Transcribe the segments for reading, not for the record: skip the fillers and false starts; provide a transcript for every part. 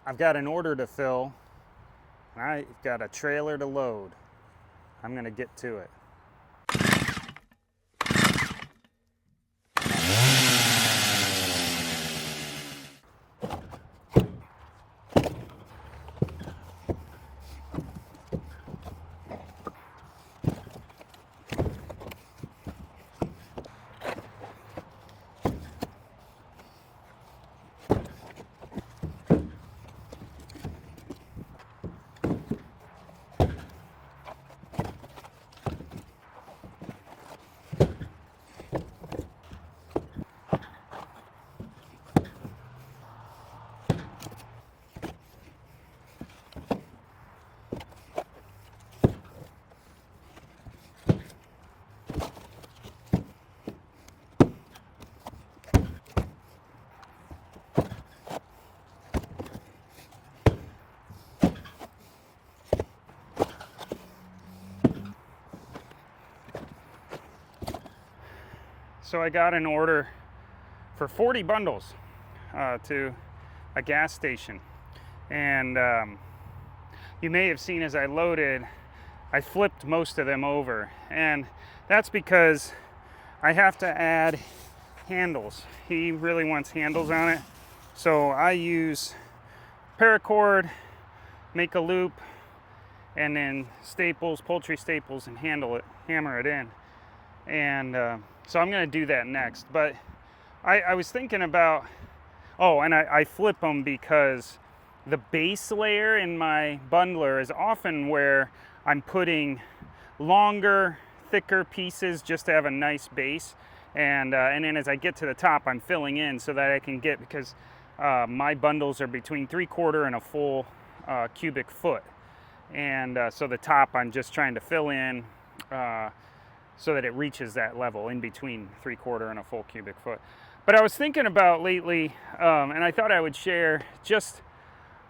I've got an order to fill, and I've got a trailer to load. I'm gonna get to it. So I got an order for 40 bundles to a gas station. And you may have seen as I loaded, I flipped most of them over. And that's because I have to add handles. He really wants handles on it. So I use paracord, make a loop, and then staples, poultry staples, and hammer it in. And so I'm going to do that next. But I was thinking about, and I flip them because the base layer in my bundler is often where I'm putting longer, thicker pieces just to have a nice base. And then as I get to the top, I'm filling in so that I can get, because my bundles are between 3/4 and a full cubic foot. And so the top I'm just trying to fill in so that it reaches that level in between 3/4 and a full cubic foot. But I was thinking about lately, and I thought I would share just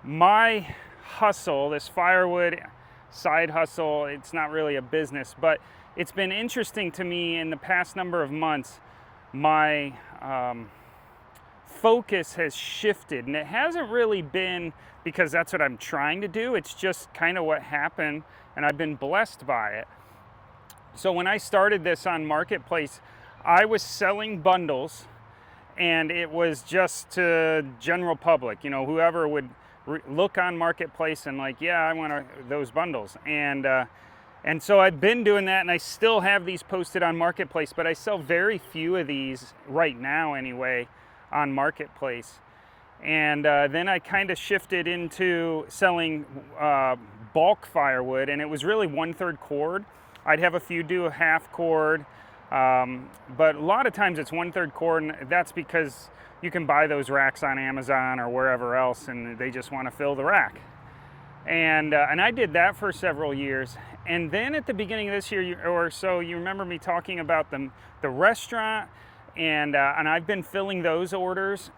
my hustle, this Firewood side hustle. It's not really a business, but it's been interesting to me in the past number of months. My focus has shifted, and it hasn't really been because that's what I'm trying to do. It's just kind of what happened, and I've been blessed by it. So when I started this on Marketplace, I was selling bundles, and it was just to general public, whoever would look on Marketplace and like, yeah, I want those bundles. And so I've been doing that, and I still have these posted on Marketplace, but I sell very few of these right now anyway on Marketplace. And then I kind of shifted into selling bulk firewood, and it was really 1/3 cord. I'd have a few do a half cord, but a lot of times it's 1/3 cord, and that's because you can buy those racks on Amazon or wherever else, and they just want to fill the rack. And I did that for several years. And then at the beginning of this year or so, you remember me talking about the restaurant, and I've been filling those orders.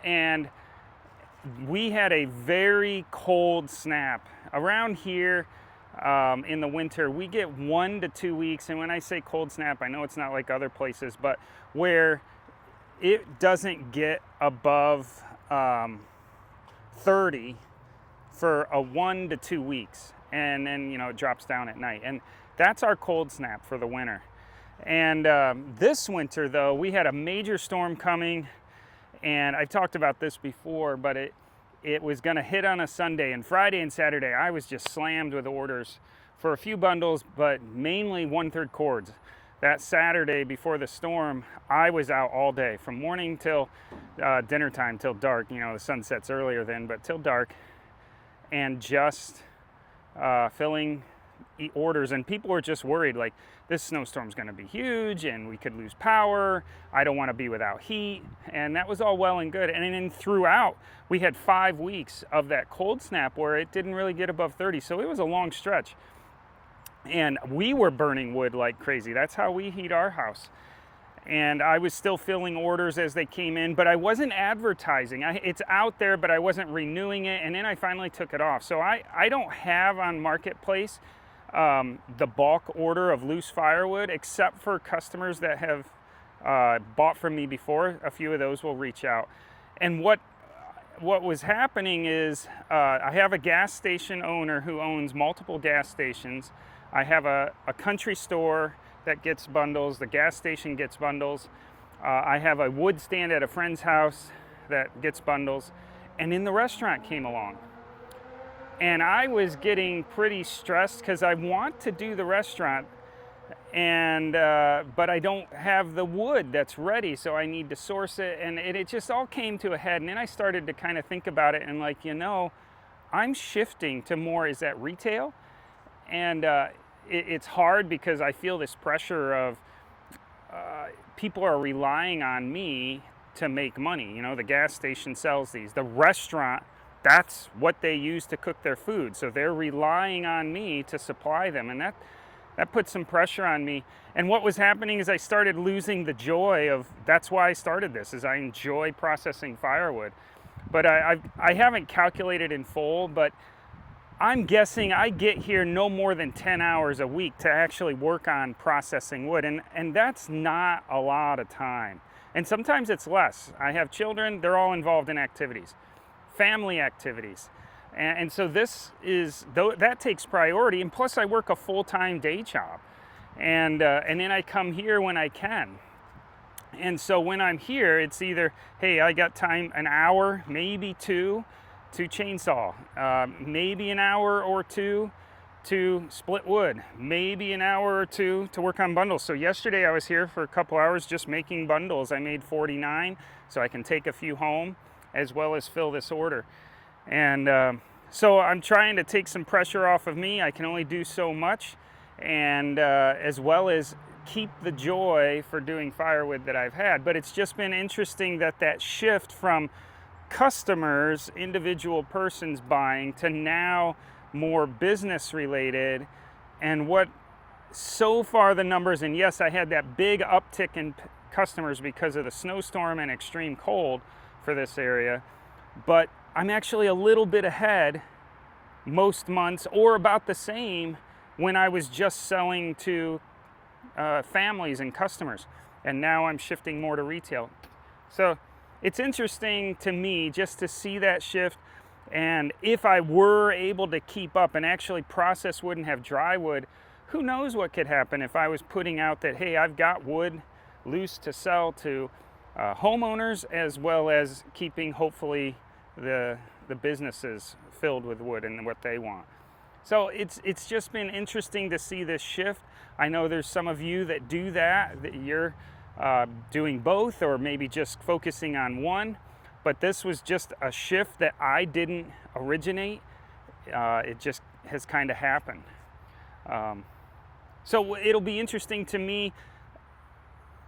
And we had a very cold snap around here. In the winter, we get 1 to 2 weeks, and when I say cold snap, I know it's not like other places, but where it doesn't get above 30 for a 1 to 2 weeks, and then it drops down at night, and that's our cold snap for the winter. And this winter, though, we had a major storm coming, and I talked about this before, but it was going to hit on a Sunday, and Friday and Saturday I was just slammed with orders for a few bundles, but mainly 1/3 cords. That Saturday before the storm, I was out all day from morning till dinner time, till dark. The sun sets earlier then, but till dark, and just filling orders. And people were just worried, like, this snowstorm's going to be huge and we could lose power. I don't want to be without heat. And that was all well and good. And then throughout, we had 5 weeks of that cold snap where it didn't really get above 30. So it was a long stretch. And we were burning wood like crazy. That's how we heat our house. And I was still filling orders as they came in, but I wasn't advertising. It's out there, but I wasn't renewing it. And then I finally took it off. So I don't have on Marketplace the bulk order of loose firewood, except for customers that have bought from me before. A few of those will reach out. And what what was happening is I have a gas station owner who owns multiple gas stations. I have a country store that gets bundles. The gas station gets bundles. I have a wood stand at a friend's house that gets bundles. And then the restaurant came along. And I was getting pretty stressed because I want to do the restaurant, and but I don't have the wood that's ready, so I need to source it. And it just all came to a head. And then I started to kind of think about it, and like, I'm shifting to more, is that retail? And it's hard because I feel this pressure of people are relying on me to make money. The gas station sells these. The restaurant, that's what they use to cook their food. So they're relying on me to supply them. And that put some pressure on me. And what was happening is I started losing the joy of, that's why I started this, is I enjoy processing firewood. But I haven't calculated in full, but I'm guessing I get here no more than 10 hours a week to actually work on processing wood. And that's not a lot of time. And sometimes it's less. I have children, they're all involved in activities, family activities. And so that takes priority. And plus I work a full-time day job. And then I come here when I can. And so when I'm here, it's either, hey, I got time, an hour, maybe two, to chainsaw, maybe an hour or two to split wood, maybe an hour or two to work on bundles. So yesterday I was here for a couple hours just making bundles. I made 49 so I can take a few home as well as fill this order. And so I'm trying to take some pressure off of me. I can only do so much, and as well as keep the joy for doing firewood that I've had. But it's just been interesting that shift from customers, individual persons buying, to now more business related. And what so far the numbers, and yes, I had that big uptick in customers because of the snowstorm and extreme cold for this area, but I'm actually a little bit ahead most months, or about the same when I was just selling to families and customers, and now I'm shifting more to retail. So it's interesting to me just to see that shift. And if I were able to keep up and actually process wood and have dry wood, who knows what could happen if I was putting out that, hey, I've got wood loose to sell to homeowners, as well as keeping hopefully the businesses filled with wood and what they want. So it's just been interesting to see this shift. I know there's some of you that do that you're doing both, or maybe just focusing on one, but this was just a shift that I didn't originate. It just has kind of happened. So it'll be interesting to me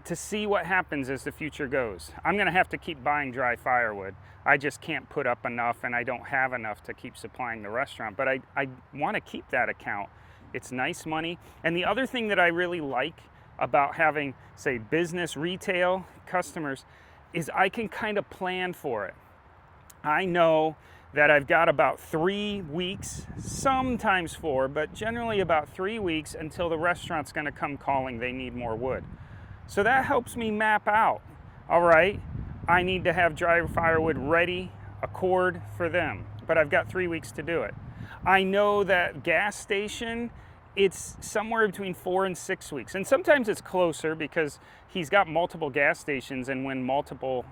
to see what happens as the future goes. I'm going to have to keep buying dry firewood. I just can't put up enough, and I don't have enough to keep supplying the restaurant, but I want to keep that account. It's nice money. And the other thing that I really like about having, say, business retail customers is I can kind of plan for it. I know that I've got about 3 weeks, sometimes 4, but generally about 3 weeks until the restaurant's going to come calling they need more wood. So that helps me map out, all right, I need to have dry firewood ready, a cord for them, but I've got 3 weeks to do it. I know that gas station, it's somewhere between 4 and 6 weeks. And sometimes it's closer because he's got multiple gas stations, and when multiple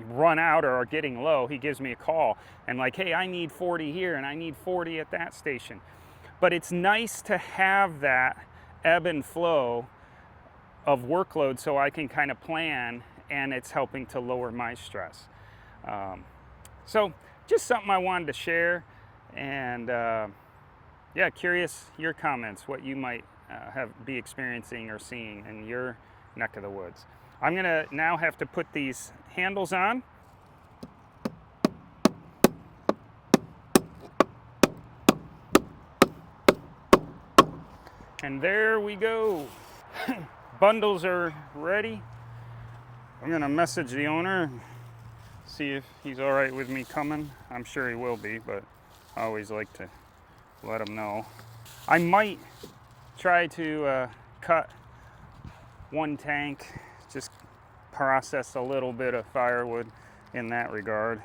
run out or are getting low, he gives me a call and like, hey, I need 40 here and I need 40 at that station. But it's nice to have that ebb and flow of workload so I can kind of plan, and it's helping to lower my stress. So just something I wanted to share, and yeah, curious your comments, what you might be experiencing or seeing in your neck of the woods. I'm gonna now have to put these handles on. And there we go. Bundles are ready. I'm gonna message the owner, see if he's all right with me coming. I'm sure he will be, but I always like to let him know. I might try to cut one tank, just process a little bit of firewood in that regard.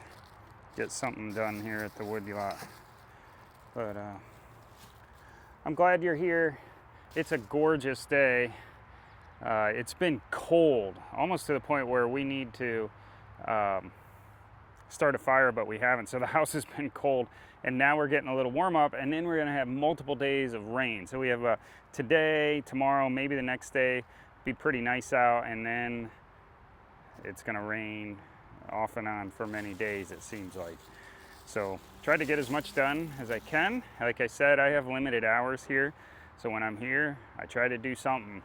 get something done here at the wood lot. But I'm glad you're here. It's a gorgeous day. It's been cold, almost to the point where we need to start a fire, but we haven't. So the house has been cold, and now we're getting a little warm up, and then we're gonna have multiple days of rain. So we have today, tomorrow, maybe the next day, be pretty nice out, and then it's gonna rain off and on for many days, it seems like. So try to get as much done as I can. Like I said, I have limited hours here, so when I'm here, I try to do something.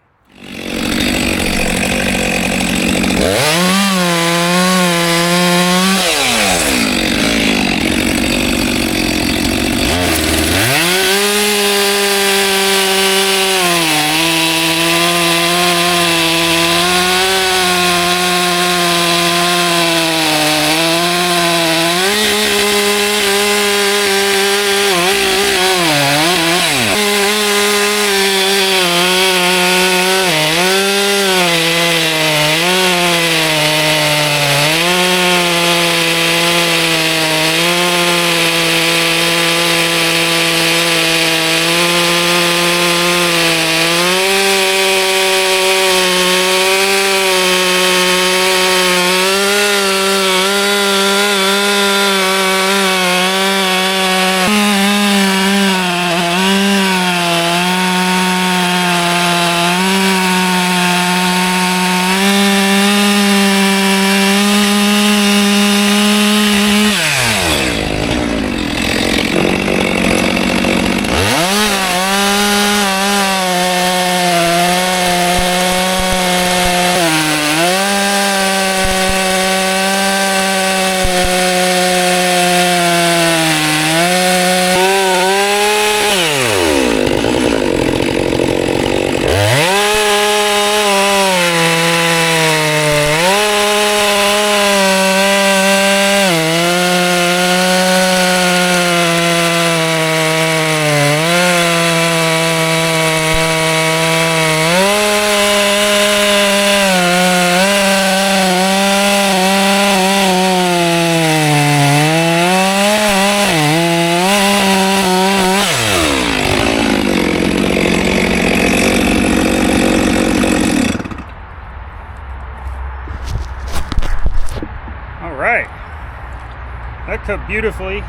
That cooked beautifully.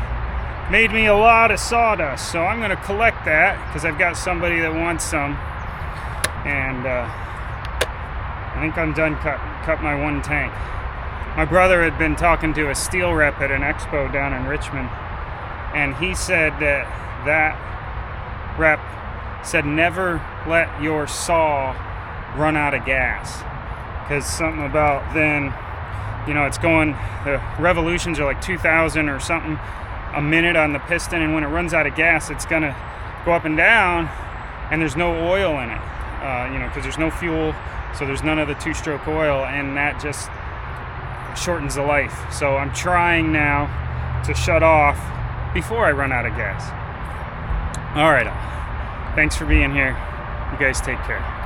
Made me a lot of sawdust, so I'm going to collect that because I've got somebody that wants some. And I think I'm done cut my one tank. My brother had been talking to a steel rep at an expo down in Richmond, and he said that rep said never let your saw run out of gas, because something about then, you know, it's going, the revolutions are like 2,000 or something a minute on the piston, and when it runs out of gas, it's gonna go up and down, and there's no oil in it, you know, because there's no fuel, so there's none of the two-stroke oil, and that just shortens the life. So I'm trying now to shut off before I run out of gas. All right, thanks for being here. You guys take care.